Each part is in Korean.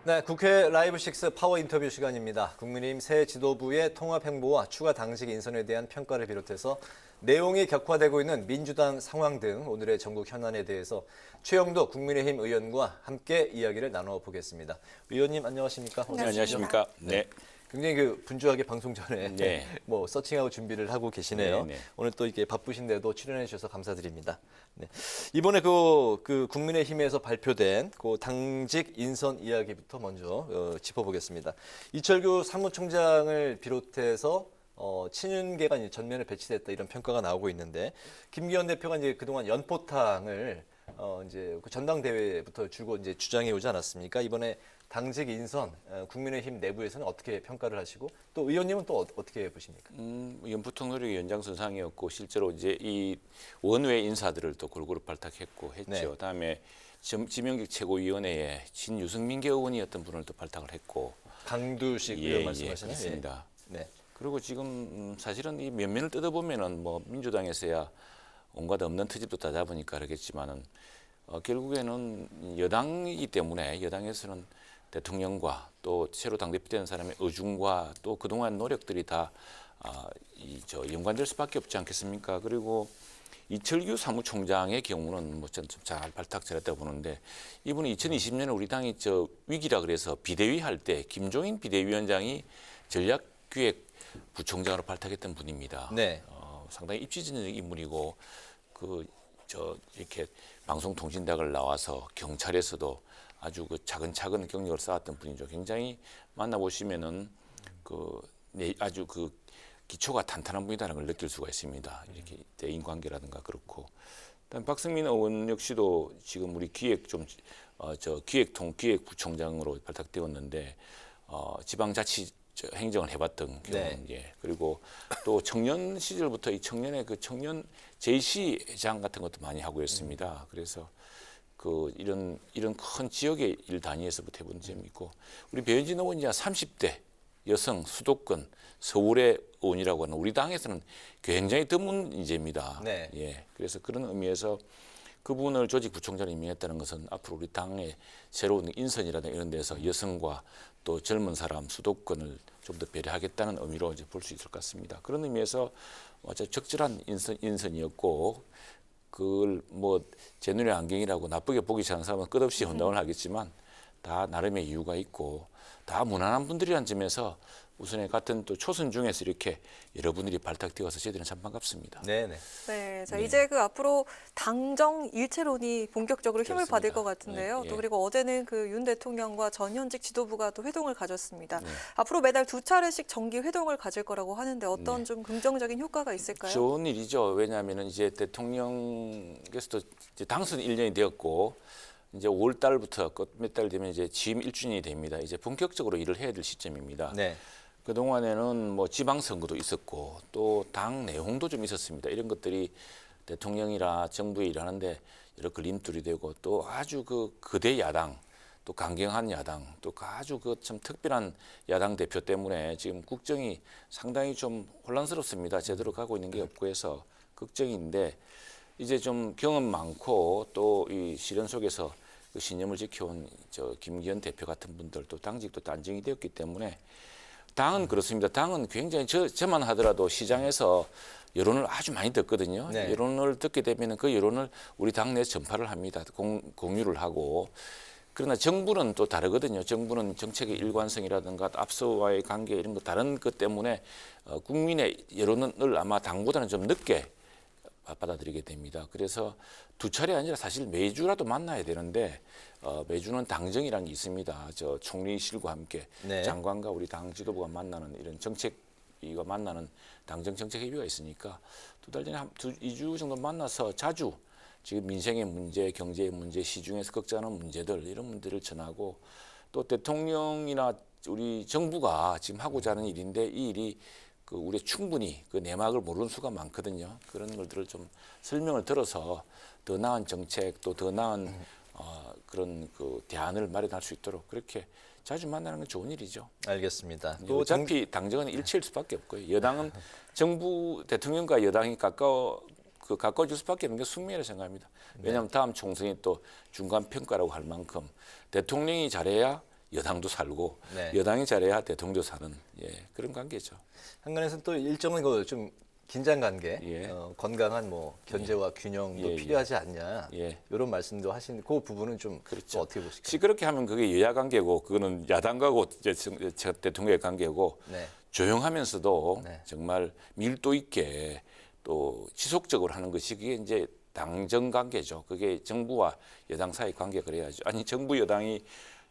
네, 국회 라이브 6 파워 인터뷰 시간입니다. 국민의힘 새 지도부의 통합 행보와 추가 당직 인선에 대한 평가를 비롯해서 내용이 격화되고 있는 민주당 상황 등 오늘의 전국 현안에 대해서 최영도 국민의힘 의원과 함께 이야기를 나눠보겠습니다. 의원님 안녕하십니까? 네, 안녕하십니까? 네. 굉장히 분주하게 방송 전에 네. 서칭하고 준비를 하고 계시네요. 네, 네. 오늘 또 이렇게 바쁘신데도 출연해 주셔서 감사드립니다. 네. 이번에 그 국민의힘에서 발표된 그 당직 인선 이야기부터 먼저 짚어보겠습니다. 이철규 사무총장을 비롯해서 친윤계가 이제 전면에 배치됐다 이런 평가가 나오고 있는데 김기현 대표가 이제 그동안 연포탕을 이제 그 전당대회부터 줄곧 이제 주장해 오지 않았습니까? 이번에 당직 인선 국민의힘 내부에서는 어떻게 평가를 하시고 또 의원님은 또 어떻게 보십니까? 연포통 노력의 연장선상이었고 실제로 이제 이 원외 인사들을 또 골고루 발탁했고 했죠. 네. 그다음에 지명직 최고위원회에 진유승민계 의원이었던 분을 또 발탁을 했고 강두식 의원 말씀하시는 그렇습니다. 네. 그리고 지금 사실은 이 면면을 뜯어보면은 뭐 민주당에서야 온갖 없는 트집도 다 잡으니까 그러겠지만은 결국에는 여당이기 때문에 여당에서는 대통령과 또 새로 당대표 되는 사람의 의중과 또 그동안 노력들이 다 연관될 수밖에 없지 않겠습니까? 그리고 이철규 사무총장의 경우는 뭐 좀 잘 발탁 잘했다고 보는데 이분은 2020년에 우리 당이 위기라 그래서 비대위 할 때 김종인 비대위원장이 전략기획 부총장으로 발탁했던 분입니다. 네. 상당히 입지전적 인물이고 이렇게 방송통신대학을 나와서 경찰에서도 아주 차근차근 경력을 쌓았던 분이죠. 굉장히 만나보시면은 아주 기초가 탄탄한 분이라는 걸 느낄 수가 있습니다. 이렇게 대인 관계라든가 그렇고. 그다음 박승민 의원 역시도 지금 우리 기획부총장으로 발탁되었는데 지방자치 행정을 해봤던 경험, 그리고 또 청년 시절부터 이 청년의 청년 JC장 같은 것도 많이 하고 있습니다. 그래서 이런 큰 지역의 일 단위에서부터 해본 점이 있고 우리 배현진 의원이 30대 여성 수도권 서울의 의원이라고 하는 우리 당에서는 굉장히 드문 인재입니다. 네. 예, 그래서 그런 의미에서 그분을 조직부총장으로 임명했다는 것은 앞으로 우리 당의 새로운 인선이라든가 이런 데서 여성과 또 젊은 사람 수도권을 좀 더 배려하겠다는 의미로 이제 볼 수 있을 것 같습니다. 그런 의미에서 아주 적절한 인선이었고 그걸 제 눈에 안경이라고 나쁘게 보기 싫은 사람은 끝없이 혼동을 하겠지만 다 나름의 이유가 있고 다 무난한 분들이라는 점에서 우선에 같은 또 초선 중에서 이렇게 여러분들이 발탁되어서 저희들은 참 반갑습니다. 네네. 네, 자 이제 앞으로 당정 일체론이 본격적으로 힘을 그렇습니다. 받을 것 같은데요. 네, 예. 또 그리고 어제는 윤 대통령과 전현직 지도부가 또 회동을 가졌습니다. 네. 앞으로 매달 2차례씩 정기 회동을 가질 거라고 하는데 어떤 네. 좀 긍정적인 효과가 있을까요? 좋은 일이죠. 왜냐하면 이제 대통령께서도 이제 당선 1년이 되었고 이제 5월 달부터 몇 달 되면 이제 취임 1주년이 됩니다. 이제 본격적으로 일을 해야 될 시점입니다. 네. 그동안에는 지방선거도 있었고 또 당 내용도 좀 있었습니다. 이런 것들이 대통령이라 정부에 일하는데 여러 걸림돌이 되고 또 아주 거대 야당 또 강경한 야당 또 아주 참 특별한 야당 대표 때문에 지금 국정이 상당히 좀 혼란스럽습니다. 제대로 가고 있는 게 없고 해서 걱정인데 이제 좀 경험 많고 또 이 시련 속에서 신념을 지켜온 김기현 대표 같은 분들 또 당직도 안정이 되었기 때문에 당은 그렇습니다. 당은 굉장히 저만 하더라도 시장에서 여론을 아주 많이 듣거든요. 네. 여론을 듣게 되면 그 여론을 우리 당내에 전파를 합니다. 공유를 하고. 그러나 정부는 또 다르거든요. 정부는 정책의 일관성이라든가 앞서와의 관계 이런 거 다른 것 때문에 국민의 여론을 아마 당보다는 좀 늦게 받아들이게 됩니다. 그래서 2차례 아니라 사실 매주라도 만나야 되는데 매주는 당정이라는 게 있습니다. 총리실과 함께 네. 장관과 우리 당 지도부가 만나는 이런 정책위가 만나는 당정 정책회의가 있으니까 2달 전에 2주 정도 만나서 자주 지금 민생의 문제, 경제의 문제, 시중에서 걱정하는 문제들 이런 문제를 전하고 또 대통령이나 우리 정부가 지금 하고자 하는 일인데 이 일이 우리 충분히 내막을 모르는 수가 많거든요. 그런 것들을 좀 설명을 들어서 더 나은 정책 또 더 나은 그런 대안을 마련할 수 있도록 그렇게 자주 만나는 건 좋은 일이죠. 알겠습니다. 또 어차피 당정은 일치일 수밖에 없고요. 여당은 정부 대통령과 여당이 가까워질 수밖에 없는 게 숙명이라고 생각합니다. 왜냐하면 다음 총선이 또 중간 평가라고 할 만큼 대통령이 잘해야 여당도 살고 네. 여당이 잘해야 대통령도 사는 그런 관계죠. 한간에서는 또 일정은 좀 긴장 관계, 예. 건강한 뭐 견제와 균형도 예, 필요하지 않냐 예. 이런 말씀도 하신 그 부분은 좀 그렇죠. 또 어떻게 보실까요? 시끄럽게 하면 그게 여야 관계고 그거는 야당하고 이제 대통령의 관계고 네. 조용하면서도 네. 정말 밀도 있게 또 지속적으로 하는 것이 그게 이제 당정 관계죠. 그게 정부와 여당 사이 관계 그래야죠. 아니 정부 여당이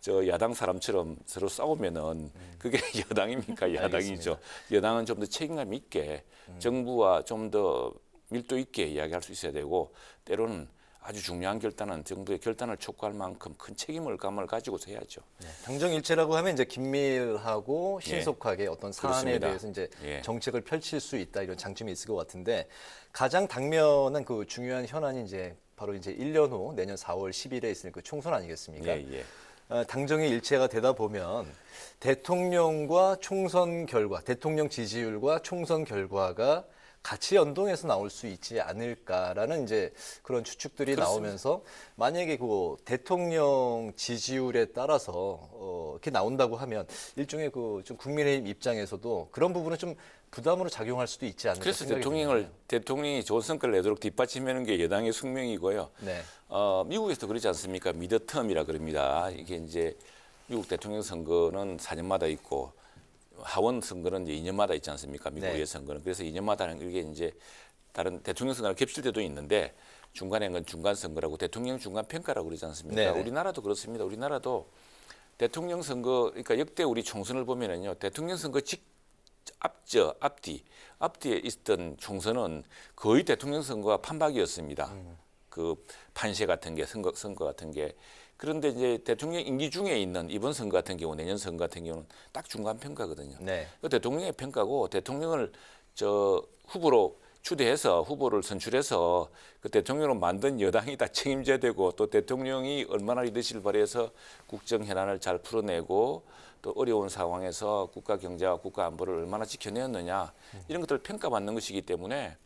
저 야당 사람처럼 서로 싸우면은 그게 여당입니까? 야당이죠. 여당은 좀 더 책임감 있게 정부와 좀 더 밀도 있게 이야기할 수 있어야 되고 때로는 아주 중요한 결단은 정부의 결단을 촉구할 만큼 큰 책임을 감을 가지고서 해야죠. 당정일체라고 하면 이제 긴밀하고 신속하게 어떤 사안에 그렇습니다. 대해서 이제 예. 정책을 펼칠 수 있다 이런 장점이 있을 것 같은데 가장 당면한 그 중요한 현안이 이제 바로 이제 1년 후 내년 4월 10일에 있을 그 총선 아니겠습니까? 예. 당정의 일체가 되다 보면 대통령과 총선 결과, 대통령 지지율과 총선 결과가 같이 연동해서 나올 수 있지 않을까라는 이제 그런 추측들이 그렇습니다. 나오면서 만약에 그 대통령 지지율에 따라서 이렇게 나온다고 하면 일종의 그 좀 국민의힘 입장에서도 그런 부분은 좀 부담으로 작용할 수도 있지 않을까 그래서 생각이 듭니다. 대통령이 좋은 성과를 내도록 뒷받침하는 게 여당의 숙명이고요. 네. 미국에서도 그렇지 않습니까? 미드텀이라 그럽니다. 이게 이제 미국 대통령 선거는 4년마다 있고 하원 선거는 이제 2년마다 있지 않습니까? 미국의 네. 선거는. 그래서 2년마다는 이게 이제 다른 대통령 선거랑 겹칠 때도 있는데 중간에 건 중간 선거라고 대통령 중간 평가라고 그러지 않습니까? 네네. 우리나라도 그렇습니다. 우리나라도 대통령 선거 그러니까 역대 우리 총선을 보면은요. 대통령 선거 앞뒤에 있었던 총선은 거의 대통령 선거가 판박이었습니다. 그 판세 같은 게 선거 같은 게 그런데 이제 대통령 임기 중에 있는 이번 선거 같은 경우 내년 선거 같은 경우는 딱 중간 평가거든요. 네. 그 대통령의 평가고 대통령을 후보로 추대해서 후보를 선출해서 그 대통령으로 만든 여당이 다 책임져야 되고 또 대통령이 얼마나 리더십을 발휘해서 국정 현안을 잘 풀어내고 또 어려운 상황에서 국가 경제와 국가 안보를 얼마나 지켜내었느냐 이런 것들을 평가받는 것이기 때문에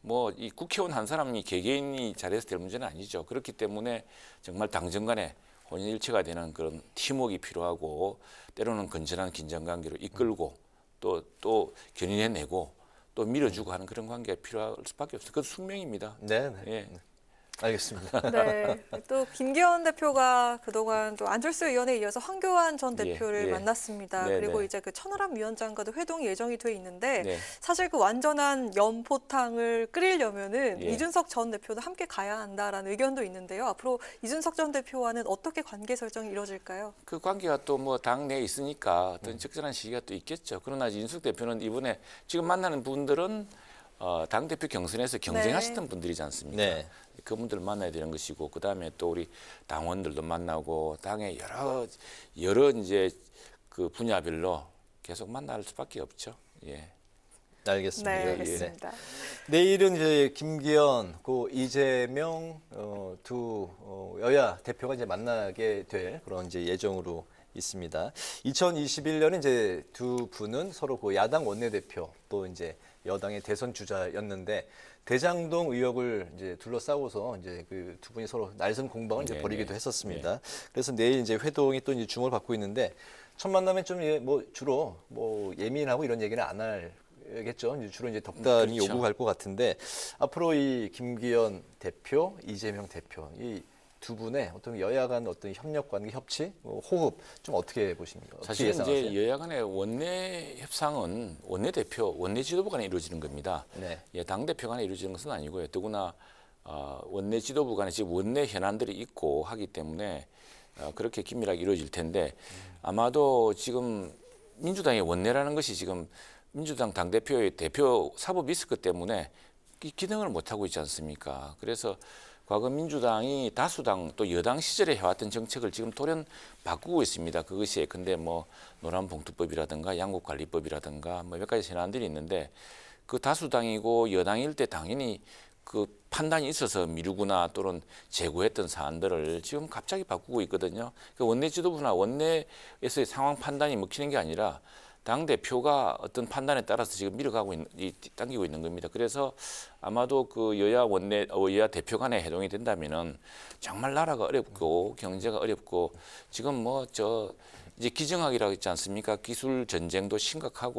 뭐 이 국회의원 한 사람이 개개인이 잘해서 될 문제는 아니죠. 그렇기 때문에 정말 당정 간에 혼연일체가 되는 그런 팀워크가 필요하고 때로는 건전한 긴장관계로 이끌고 또 견인해내고 또 밀어주고 하는 그런 관계가 필요할 수밖에 없어요. 그건 숙명입니다. 네. 네. 예. 알겠습니다. 네. 또 김기현 대표가 그동안 또 안철수 의원에 이어서 황교안 전 대표를 예. 만났습니다. 네, 그리고 네. 이제 그 천하람 위원장과도 회동이 예정이 돼 있는데 네. 사실 그 완전한 연포탕을 끓이려면은 예. 이준석 전 대표도 함께 가야 한다라는 의견도 있는데요. 앞으로 이준석 전 대표와는 어떻게 관계 설정이 이루어질까요? 그 관계가 또 뭐 당내에 있으니까 어떤 적절한 시기가 또 있겠죠. 그러나 이준석 대표는 이번에 지금 만나는 분들은 당대표 경선에서 경쟁하시던 분들이지 않습니까? 네. 그분들 만나야 되는 것이고 그다음에 또 우리 당원들도 만나고 당의 여러 이제 그 분야별로 계속 만날 수밖에 없죠. 예. 알겠습니다. 네, 예. 알겠습니다. 내일은 이제 김기현, 고 이재명 두 여야 대표가 이제 만나게 될 그런 이제 예정으로 있습니다. 2021년에 이제 두 분은 서로 그 야당 원내대표 또 이제 여당의 대선 주자였는데 대장동 의혹을 이제 둘러싸고서 이제 그 두 분이 서로 날선 공방을 이제 네, 벌이기도 네. 했었습니다. 그래서 내일 이제 회동이 또 이제 주목을 받고 있는데 첫 만남에 좀 뭐 주로 뭐 예민하고 이런 얘기는 안 겠죠. 이제 주로 이제 덕담이 그렇죠. 오고 갈 것 같은데 앞으로 이 김기현 대표, 이재명 대표 이 두 분의 어떤 여야 간 어떤 협력 관계, 협치, 호흡 좀 어떻게 보십니까? 어떻게 사실 예상하세요? 이제 여야 간의 원내 협상은 원내 대표, 원내 지도부 간에 이루어지는 겁니다. 네. 예, 당 대표 간에 이루어지는 것은 아니고요. 더구나 원내 지도부 간에 지금 원내 현안들이 있고 하기 때문에 그렇게 긴밀하게 이루어질 텐데 아마도 지금 민주당의 원내라는 것이 지금 민주당 당대표의 대표 사법 리스크 때문에 기능을 못하고 있지 않습니까? 그래서 과거 민주당이 다수당 또 여당 시절에 해왔던 정책을 지금 돌연 바꾸고 있습니다. 그것이 근데 뭐 노란봉투법이라든가 양국관리법이라든가 뭐 몇 가지 현안들이 있는데 그 다수당이고 여당일 때 당연히 그 판단이 있어서 미루거나 또는 제고했던 사안들을 지금 갑자기 바꾸고 있거든요. 그 원내 지도부나 원내에서의 상황 판단이 먹히는 게 아니라 당 대표가 어떤 판단에 따라서 지금 당기고 있는 겁니다. 그래서 아마도 그 여야 대표 간의 회동이 된다면은 정말 나라가 어렵고 경제가 어렵고 지금 뭐 이제 기정학이라고 있지 않습니까? 기술 전쟁도 심각하고